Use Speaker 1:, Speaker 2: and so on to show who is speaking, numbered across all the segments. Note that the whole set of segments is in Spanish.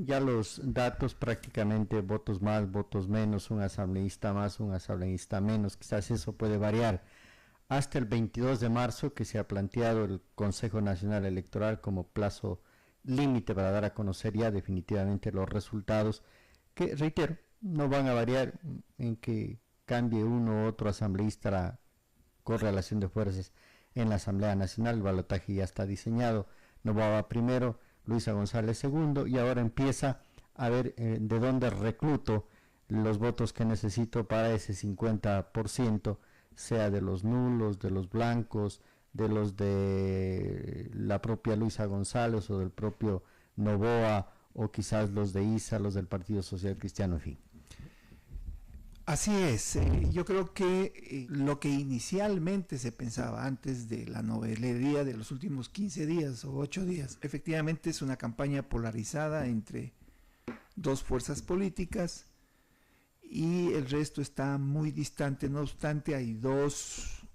Speaker 1: ya los datos prácticamente, votos más, votos menos, un asambleísta más, un asambleísta menos, quizás eso puede variar hasta el 22 de marzo, que se ha planteado el Consejo Nacional Electoral como plazo límite para dar a conocer ya definitivamente los resultados, que reitero, no van a variar en que cambie uno u otro asambleísta la correlación de fuerzas en la Asamblea Nacional. El balotaje ya está diseñado, Noboa primero, Luisa González segundo, y ahora empieza a ver de dónde recluto los votos que necesito para ese 50%, sea de los nulos, de los blancos, de los de la propia Luisa González o del propio Noboa, o quizás los de ISA, los del Partido Social Cristiano, en fin.
Speaker 2: Así es, yo creo que lo que inicialmente se pensaba antes de la novelería de los últimos 15 días o 8 días, efectivamente es una campaña polarizada entre dos fuerzas políticas y el resto está muy distante. No obstante, hay dos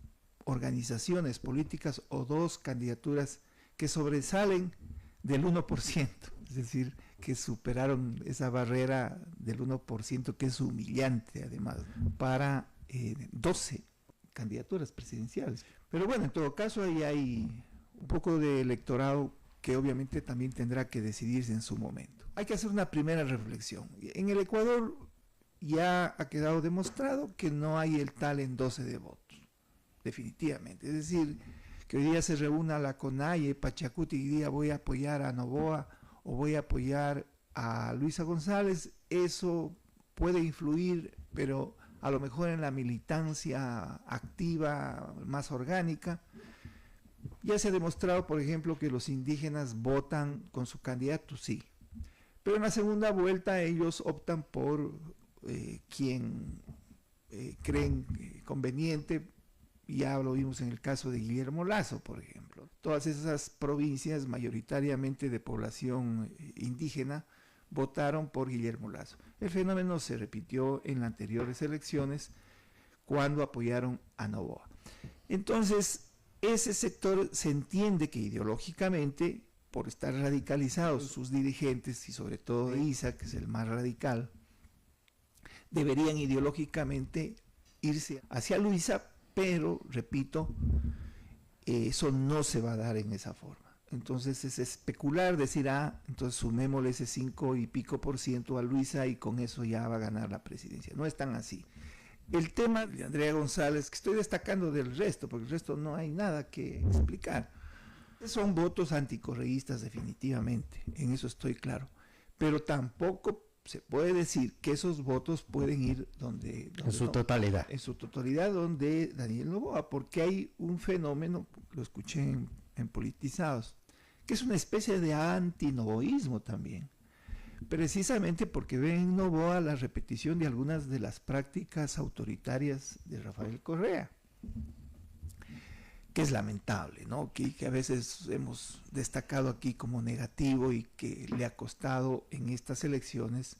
Speaker 2: organizaciones políticas o dos candidaturas que sobresalen del 1%, es decir, que superaron esa barrera del 1%, que es humillante además, para 12 candidaturas presidenciales. Pero bueno, en todo caso ahí hay un poco de electorado que obviamente también tendrá que decidirse en su momento. Hay que hacer una primera reflexión. En el Ecuador ya ha quedado demostrado que no hay el tal en 12 de votos, definitivamente. Es decir, que hoy día se reúna la CONAIE, Pachacuti, y diga voy a apoyar a Noboa o voy a apoyar a Luisa González, eso puede influir, pero a lo mejor en la militancia activa, más orgánica. Ya se ha demostrado, por ejemplo, que los indígenas votan con su candidato, sí, pero en la segunda vuelta ellos optan por quien creen conveniente. Ya lo vimos en el caso de Guillermo Lasso, por ejemplo. Todas esas provincias mayoritariamente de población indígena votaron por Guillermo Lasso. El fenómeno se repitió en las anteriores elecciones cuando apoyaron a Noboa. Entonces, ese sector se entiende que ideológicamente, por estar radicalizados sus dirigentes, y sobre todo de ISA, que es el más radical, deberían ideológicamente irse hacia Luisa, pero, repito, eso no se va a dar en esa forma. Entonces es especular, decir, entonces sumémosle ese 5 y pico % a Luisa y con eso ya va a ganar la presidencia. No es tan así. El tema de Andrea González, que estoy destacando del resto, porque el resto no hay nada que explicar, son votos anticorreístas definitivamente, en eso estoy claro, pero tampoco se puede decir que esos votos pueden ir donde
Speaker 1: en su totalidad.
Speaker 2: En su totalidad donde Daniel Noboa, porque hay un fenómeno, lo escuché en Politizados, que es una especie de antinoboísmo también, precisamente porque ven en Noboa la repetición de algunas de las prácticas autoritarias de Rafael Correa, que es lamentable, ¿no? Que a veces hemos destacado aquí como negativo y que le ha costado en estas elecciones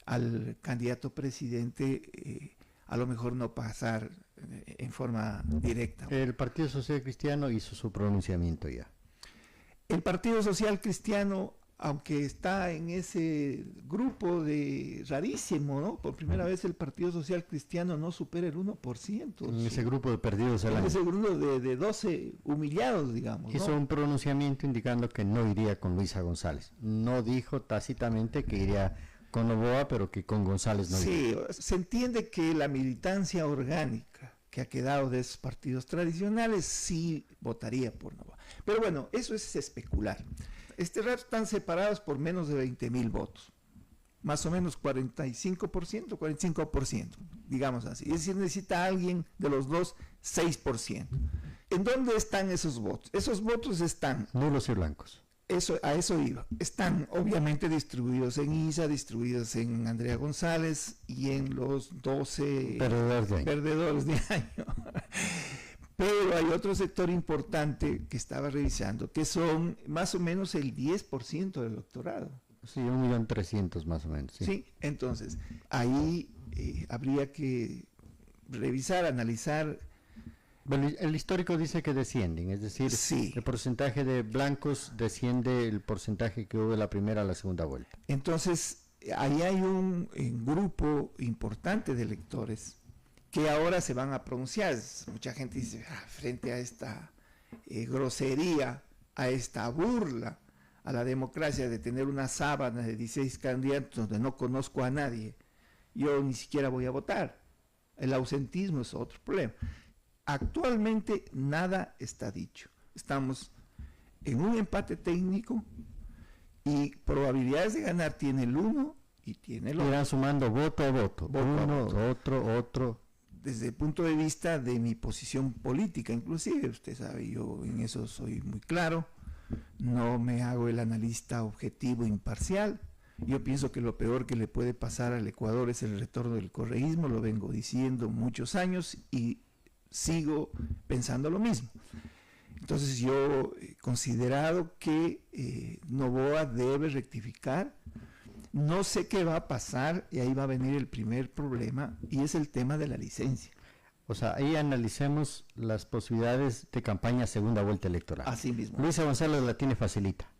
Speaker 2: al candidato presidente a lo mejor no pasar en forma directa.
Speaker 1: El Partido Social Cristiano hizo su pronunciamiento ya.
Speaker 2: El Partido Social Cristiano, aunque está en ese grupo de rarísimo, ¿no? Por primera vez el Partido Social Cristiano no supera el 1%.
Speaker 1: En ese grupo de perdidos.
Speaker 2: En ese grupo de 12 humillados, digamos.
Speaker 1: Hizo un pronunciamiento indicando que no iría con Luisa González. No dijo tácitamente que iría con Noboa, pero que con González no iría.
Speaker 2: Sí, se entiende que la militancia orgánica que ha quedado de esos partidos tradicionales sí votaría por Noboa. Pero bueno, eso es especular. Este rato están separados por menos de 20,000 votos, más o menos 45%, digamos así. Es decir, necesita alguien de los dos 6%. ¿En dónde están esos votos? Esos votos están
Speaker 1: nulos y blancos.
Speaker 2: A eso iba. Están obviamente distribuidos en ISA, distribuidos en Andrea González y en los 12 perdedores de año. Pero hay otro sector importante que estaba revisando, que son más o menos el 10% del electorado.
Speaker 1: Sí, 1.300.000 más o menos.
Speaker 2: Sí, entonces, ahí habría que revisar, analizar
Speaker 1: Bueno, el histórico dice que descienden, es decir,
Speaker 2: Sí.
Speaker 1: el porcentaje de blancos desciende el porcentaje que hubo de la primera a la segunda vuelta.
Speaker 2: Entonces, ahí hay un grupo importante de electores que ahora se van a pronunciar. Mucha gente dice, frente a esta grosería, a esta burla a la democracia de tener una sábana de 16 candidatos donde no conozco a nadie, yo ni siquiera voy a votar. El ausentismo es otro problema. Actualmente nada está dicho. Estamos en un empate técnico y probabilidades de ganar tiene el uno y tiene el otro.
Speaker 1: Irán sumando voto a voto, uno, otro.
Speaker 2: Desde el punto de vista de mi posición política, inclusive, usted sabe, yo en eso soy muy claro, no me hago el analista objetivo imparcial. Yo pienso que lo peor que le puede pasar al Ecuador es el retorno del correísmo, lo vengo diciendo muchos años y sigo pensando lo mismo. Entonces yo he considerado que Noboa debe rectificar. No sé qué va a pasar y ahí va a venir el primer problema y es el tema de la licencia.
Speaker 1: O sea, ahí analicemos las posibilidades de campaña segunda vuelta electoral.
Speaker 2: Así mismo.
Speaker 1: Luisa González la tiene facilita.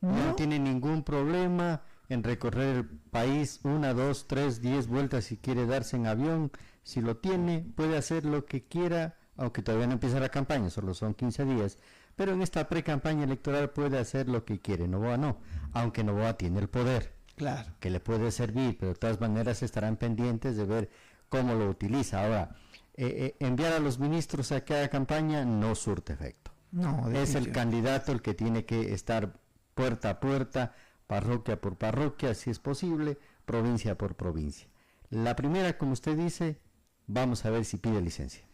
Speaker 1: No tiene ningún problema en recorrer el país 1, 2, 3, 10 vueltas si quiere darse en avión. Si lo tiene, puede hacer lo que quiera, aunque todavía no empieza la campaña, solo son 15 días. Pero en esta pre-campaña electoral puede hacer lo que quiere. Noboa no, aunque Noboa tiene el poder.
Speaker 2: Claro.
Speaker 1: Que le puede servir, pero de todas maneras estarán pendientes de ver cómo lo utiliza. Ahora, enviar a los ministros a cada campaña no surte efecto.
Speaker 2: No,
Speaker 1: es el candidato el que tiene que estar puerta a puerta, parroquia por parroquia, si es posible, provincia por provincia. La primera, como usted dice, vamos a ver si pide licencia.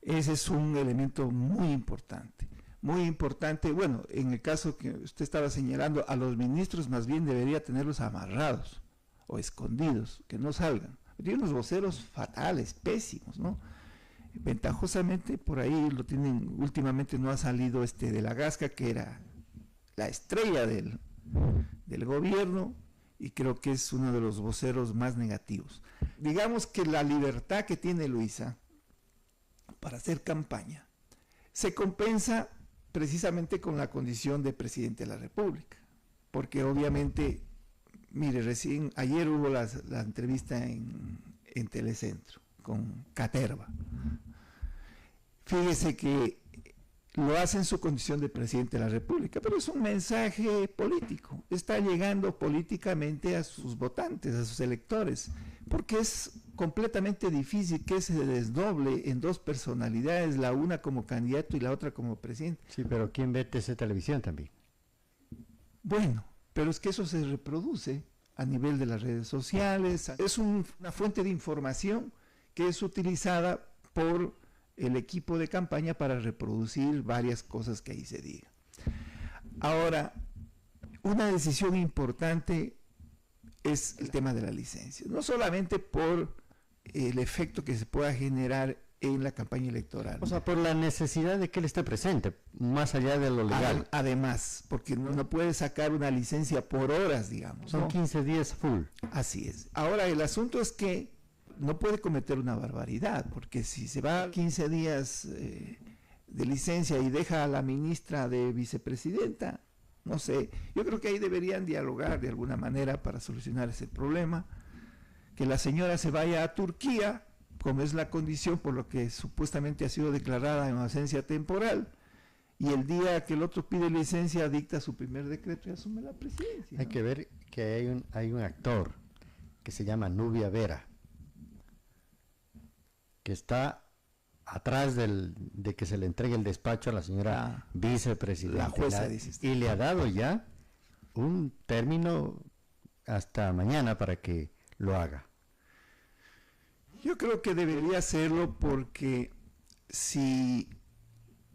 Speaker 2: Ese es un elemento muy importante. Muy importante, bueno, en el caso que usted estaba señalando, a los ministros más bien debería tenerlos amarrados o escondidos, que no salgan. Tiene unos voceros fatales, pésimos, ¿no? Ventajosamente por ahí lo tienen, últimamente no ha salido de la Gasca, que era la estrella del gobierno, y creo que es uno de los voceros más negativos. Digamos que la libertad que tiene Luisa para hacer campaña se compensa precisamente con la condición de presidente de la República, porque obviamente, mire, recién ayer hubo la entrevista en Telecentro con Caterva. Fíjese que lo hace en su condición de presidente de la República, pero es un mensaje político, está llegando políticamente a sus votantes, a sus electores, porque es completamente difícil que se desdoble en dos personalidades, la una como candidato y la otra como presidente.
Speaker 1: Sí, pero ¿quién ve TC Televisión también?
Speaker 2: Bueno, pero es que eso se reproduce a nivel de las redes sociales, es una fuente de información que es utilizada por el equipo de campaña para reproducir varias cosas que ahí se digan. Ahora, una decisión importante es el tema de la licencia, no solamente por el efecto que se pueda generar en la campaña electoral.
Speaker 1: O sea, por la necesidad de que él esté presente, más allá de lo legal.
Speaker 2: Además, porque no puede sacar una licencia por horas, digamos.
Speaker 1: Son 15 días full.
Speaker 2: Así es. Ahora, el asunto es que no puede cometer una barbaridad, porque si se va 15 días de licencia y deja a la ministra de vicepresidenta, no sé, yo creo que ahí deberían dialogar de alguna manera para solucionar ese problema, que la señora se vaya a Turquía, como es la condición por lo que supuestamente ha sido declarada en ausencia temporal, y el día que el otro pide licencia dicta su primer decreto y asume la presidencia.
Speaker 1: Hay que ver que hay un actor que se llama Nubia Vera, que está atrás de que se le entregue el despacho a la señora vicepresidenta.
Speaker 2: La jueza, dice usted.
Speaker 1: Y le ha dado ya un término hasta mañana para que lo haga.
Speaker 2: Yo creo que debería hacerlo porque si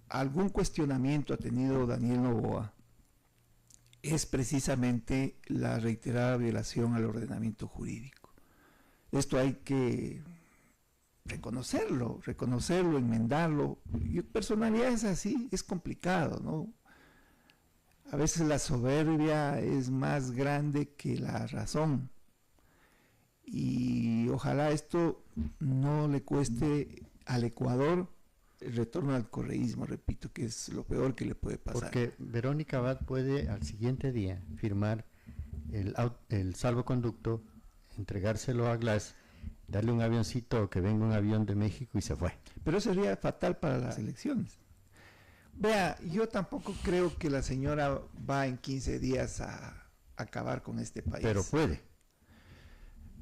Speaker 2: algún cuestionamiento ha tenido Daniel Noboa es precisamente la reiterada violación al ordenamiento jurídico. Esto hay que reconocerlo, enmendarlo. Y personalidades así es complicado, ¿no? A veces la soberbia es más grande que la razón. Y ojalá esto no le cueste al Ecuador el retorno al correísmo, repito, que es lo peor que le puede pasar.
Speaker 1: Porque Verónica Abad puede al siguiente día firmar el salvoconducto, entregárselo a Glass, darle un avioncito, que venga un avión de México y se fue.
Speaker 2: Pero eso sería fatal para las elecciones. Vea, yo tampoco creo que la señora va en 15 días a acabar con este país.
Speaker 1: Pero puede.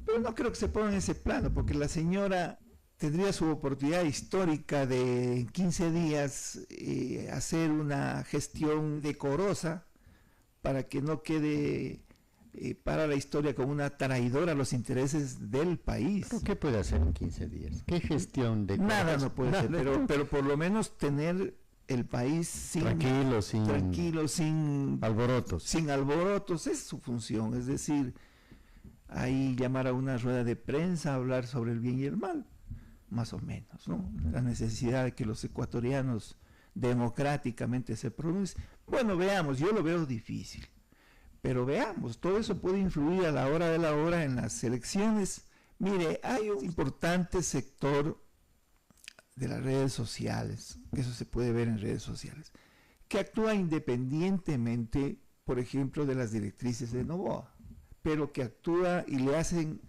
Speaker 2: Pero no creo que se ponga en ese plano, porque la señora tendría su oportunidad histórica de en 15 días hacer una gestión decorosa para que no quede para la historia como una traidora a los intereses del país.
Speaker 1: ¿Pero qué puede hacer en 15 días? ¿Qué gestión de
Speaker 2: Nada no puede hacer, pero por lo menos tener el país tranquilo, sin
Speaker 1: alborotos.
Speaker 2: Sin alborotos, es su función, es decir, ahí llamar a una rueda de prensa, hablar sobre el bien y el mal, más o menos, ¿no? La necesidad de que los ecuatorianos democráticamente se pronuncien. Bueno, veamos, yo lo veo difícil, pero veamos, todo eso puede influir a la hora de la hora en las elecciones. Mire, hay un importante sector de las redes sociales, eso se puede ver en redes sociales, que actúa independientemente, por ejemplo, de las directrices de Noboa, pero que actúa y le hacen,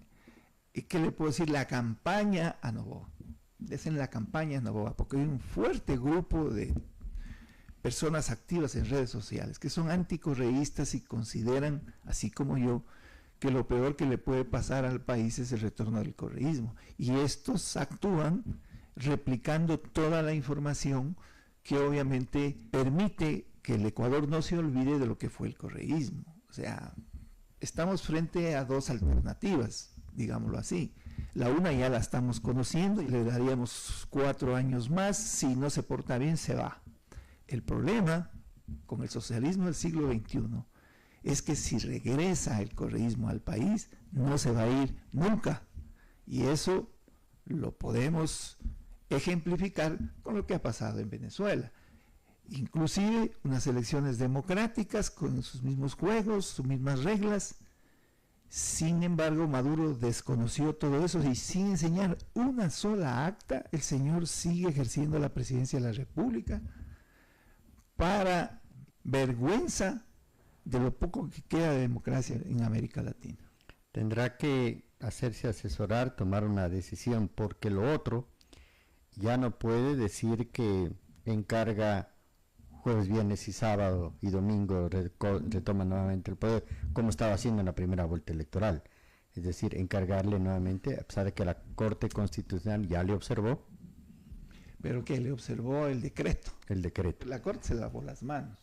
Speaker 2: ¿qué le puedo decir?, la campaña a Noboa. Le hacen la campaña a Noboa, porque hay un fuerte grupo de personas activas en redes sociales que son anticorreístas y consideran, así como yo, que lo peor que le puede pasar al país es el retorno del correísmo. Y estos actúan replicando toda la información que obviamente permite que el Ecuador no se olvide de lo que fue el correísmo. O sea, estamos frente a dos alternativas, digámoslo así. La una ya la estamos conociendo y le daríamos 4 años más, si no se porta bien se va. El problema con el socialismo del siglo XXI es que si regresa el correísmo al país, no se va a ir nunca. Y eso lo podemos ejemplificar con lo que ha pasado en Venezuela. Inclusive unas elecciones democráticas con sus mismos juegos, sus mismas reglas. Sin embargo, Maduro desconoció todo eso y sin enseñar una sola acta, el señor sigue ejerciendo la presidencia de la República para vergüenza de lo poco que queda de democracia en América Latina.
Speaker 1: Tendrá que hacerse asesorar, tomar una decisión, porque lo otro ya no puede decir que encarga jueves, viernes y sábado y domingo retoma nuevamente el poder, como estaba haciendo en la primera vuelta electoral. Es decir, encargarle nuevamente, a pesar de que la Corte Constitucional ya le observó.
Speaker 2: ¿Pero qué? Le observó el decreto.
Speaker 1: El decreto.
Speaker 2: La Corte se lavó las manos.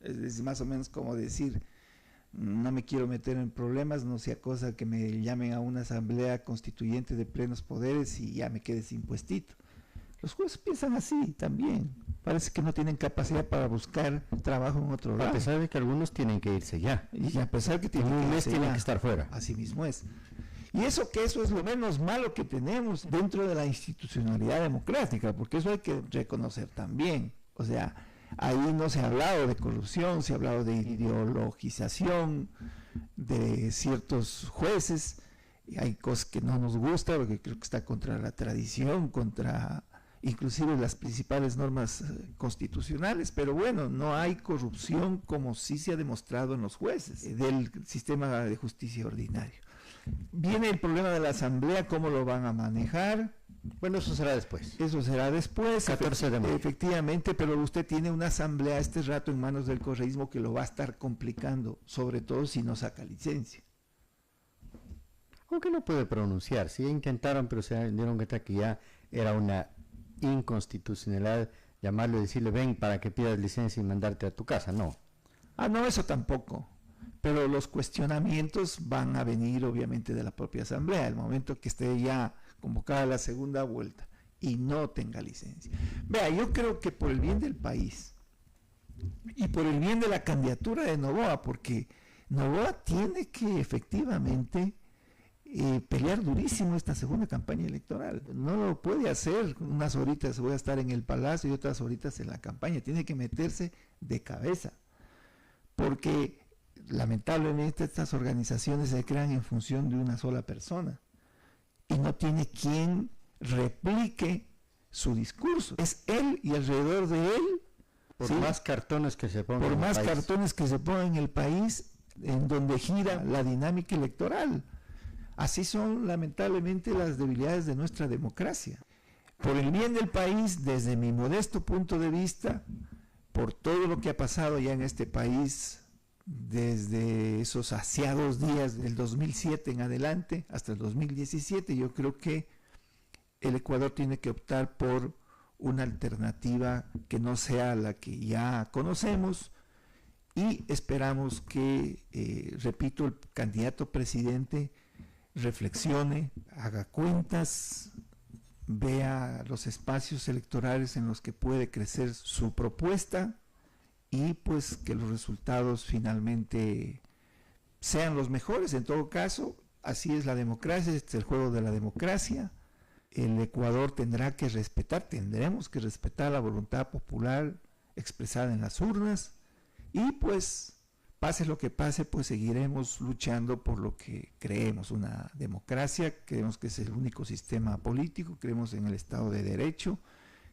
Speaker 2: Es más o menos como decir, no me quiero meter en problemas, no sea cosa que me llamen a una asamblea constituyente de plenos poderes y ya me quede sin puestito. Los jueces piensan así también. Parece que no tienen capacidad para buscar trabajo en otro lado.
Speaker 1: A pesar de que algunos tienen que irse ya.
Speaker 2: Y a pesar que tienen
Speaker 1: un mes tienen que estar fuera.
Speaker 2: Así mismo es. Y eso es lo menos malo que tenemos dentro de la institucionalidad democrática, porque eso hay que reconocer también. O sea, ahí no se ha hablado de corrupción, se ha hablado de ideologización de ciertos jueces. Y hay cosas que no nos gustan, porque creo que está contra la tradición, contra inclusive las principales normas constitucionales, pero bueno, no hay corrupción como sí se ha demostrado en los jueces del sistema de justicia ordinario. Viene el problema de la asamblea, ¿cómo lo van a manejar?
Speaker 1: Bueno, eso será después.
Speaker 2: Eso será después,
Speaker 1: 14 de mayo.
Speaker 2: Efectivamente, pero usted tiene una asamblea este rato en manos del correísmo que lo va a estar complicando, sobre todo si no saca licencia.
Speaker 1: Aunque no puede pronunciar, sí intentaron, pero se dieron cuenta que ya era una inconstitucionalidad llamarlo y decirle ven para que pidas licencia y mandarte a tu casa, no.
Speaker 2: Ah, no, eso tampoco. Pero los cuestionamientos van a venir obviamente de la propia asamblea, el momento que esté ya convocada la segunda vuelta y no tenga licencia. Vea, yo creo que por el bien del país y por el bien de la candidatura de Noboa, porque Noboa tiene que efectivamente pelear durísimo esta segunda campaña electoral. No lo puede hacer unas horitas, voy a estar en el palacio y otras horitas en la campaña. Tiene que meterse de cabeza, porque lamentablemente estas organizaciones se crean en función de una sola persona y no tiene quien replique su discurso. Es él y alrededor de él.
Speaker 1: Por
Speaker 2: ¿sí?
Speaker 1: más cartones que se pongan.
Speaker 2: Por más cartones que se pongan en el país, en donde gira la dinámica electoral. Así son lamentablemente las debilidades de nuestra democracia. Por el bien del país, desde mi modesto punto de vista, por todo lo que ha pasado ya en este país, desde esos asiados días del 2007 en adelante hasta el 2017, yo creo que el Ecuador tiene que optar por una alternativa que no sea la que ya conocemos, y esperamos que, repito, el candidato presidente reflexione, haga cuentas, vea los espacios electorales en los que puede crecer su propuesta, y pues que los resultados finalmente sean los mejores. En todo caso, así es la democracia, este es el juego de la democracia. El Ecuador tendremos que respetar la voluntad popular expresada en las urnas, y pues pase lo que pase, pues seguiremos luchando por lo que creemos, una democracia. Creemos que es el único sistema político, creemos en el Estado de Derecho,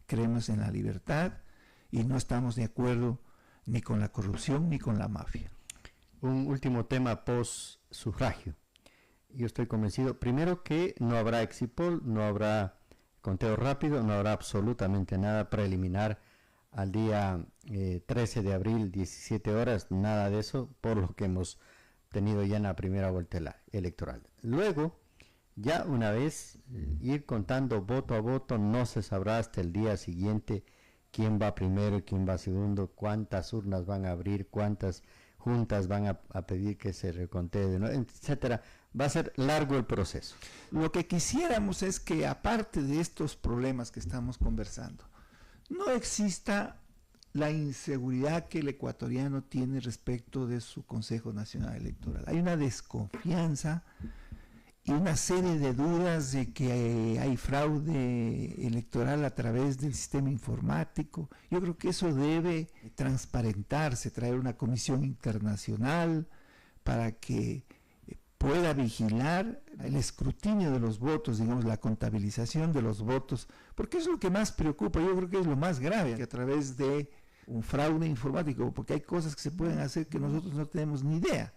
Speaker 2: creemos en la libertad, y no estamos de acuerdo ni con la corrupción ni con la mafia.
Speaker 1: Un último tema post-sufragio. Yo estoy convencido, primero, que no habrá exit poll, no habrá conteo rápido, no habrá absolutamente nada preliminar al día 13 de abril, 17 horas, nada de eso, por lo que hemos tenido ya en la primera vuelta electoral. Luego, ya una vez ir contando voto a voto, no se sabrá hasta el día siguiente quién va primero y quién va segundo, cuántas urnas van a abrir, cuántas juntas van a pedir que se recontee, etcétera. Va a ser largo el proceso.
Speaker 2: Lo que quisiéramos es que, aparte de estos problemas que estamos conversando, no exista la inseguridad que el ecuatoriano tiene respecto de su Consejo Nacional Electoral. Hay una desconfianza y una serie de dudas de que hay fraude electoral a través del sistema informático. Yo creo que eso debe transparentarse, traer una comisión internacional para que pueda vigilar el escrutinio de los votos, digamos, la contabilización de los votos, porque es lo que más preocupa. Yo creo que es lo más grave, que a través de un fraude informático, porque hay cosas que se pueden hacer que nosotros no tenemos ni idea,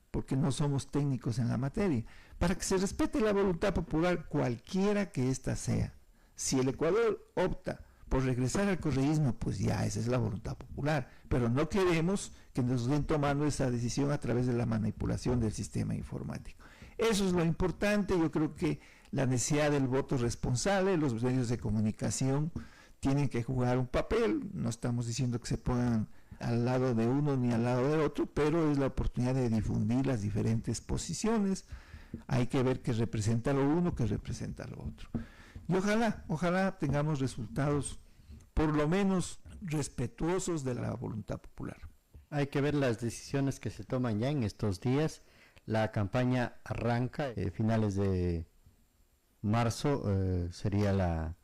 Speaker 2: porque no somos técnicos en la materia, para que se respete la voluntad popular, cualquiera que ésta sea. Si el Ecuador opta por regresar al correísmo, pues ya esa es la voluntad popular, pero no queremos que nos estén tomando esa decisión a través de la manipulación del sistema informático. Eso es lo importante. Yo creo que la necesidad del voto responsable, los medios de comunicación tienen que jugar un papel. No estamos diciendo que se pongan al lado de uno ni al lado del otro, pero es la oportunidad de difundir las diferentes posiciones. Hay que ver qué representa lo uno, qué representa lo otro. Y ojalá tengamos resultados por lo menos respetuosos de la voluntad popular.
Speaker 1: Hay que ver las decisiones que se toman ya en estos días. La campaña arranca finales de marzo, sería la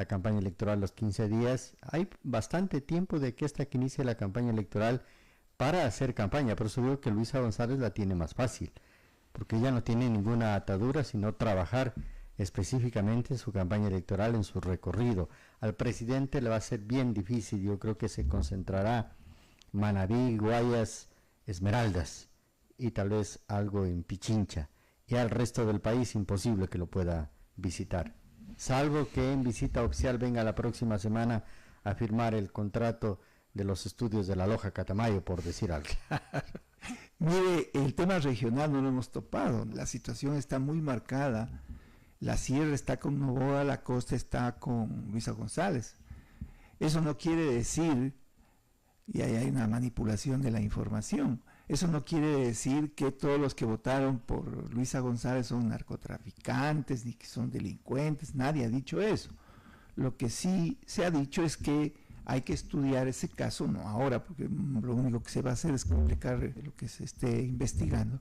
Speaker 1: campaña electoral los 15 días. Hay bastante tiempo de que hasta que inicie la campaña electoral para hacer campaña. Por eso digo que Luisa González la tiene más fácil, porque ella no tiene ninguna atadura, sino trabajar específicamente su campaña electoral, en su recorrido. Al presidente le va a ser bien difícil. Yo creo que se concentrará Manabí, Guayas, Esmeraldas y tal vez algo en Pichincha, y al resto del país imposible que lo pueda visitar, salvo que en visita oficial venga la próxima semana a firmar el contrato de los estudios de la Loja Catamayo, por decir algo.
Speaker 2: Mire, el tema regional no lo hemos topado, la situación está muy marcada. La sierra está con Novoa, la costa está con Luisa González. Eso no quiere decir, y ahí hay una manipulación de la información, eso no quiere decir que todos los que votaron por Luisa González son narcotraficantes ni que son delincuentes. Nadie ha dicho eso. Lo que sí se ha dicho es que hay que estudiar ese caso, no ahora, porque lo único que se va a hacer es complicar lo que se esté investigando,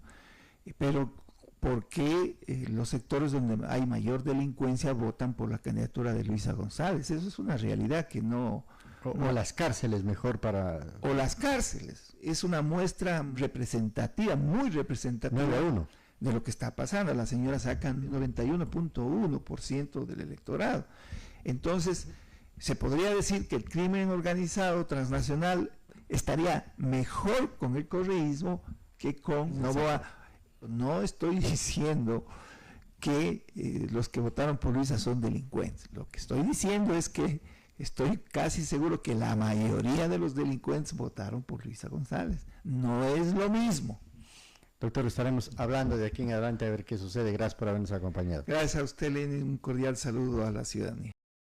Speaker 2: pero ¿por qué los sectores donde hay mayor delincuencia votan por la candidatura de Luisa González? Eso es una realidad que no...
Speaker 1: O las cárceles mejor para...
Speaker 2: O las cárceles. Es una muestra representativa, muy representativa
Speaker 1: 9-1
Speaker 2: de lo que está pasando. Las señoras sacan 91.1% del electorado. Entonces, se podría decir que el crimen organizado transnacional estaría mejor con el correísmo que con Noboa. No estoy diciendo que los que votaron por Luisa son delincuentes. Lo que estoy diciendo es que estoy casi seguro que la mayoría de los delincuentes votaron por Luisa González. No es lo mismo.
Speaker 1: Doctor, estaremos hablando de aquí en adelante a ver qué sucede. Gracias por habernos acompañado.
Speaker 2: Gracias a usted, Lenin. Un cordial saludo a la ciudadanía.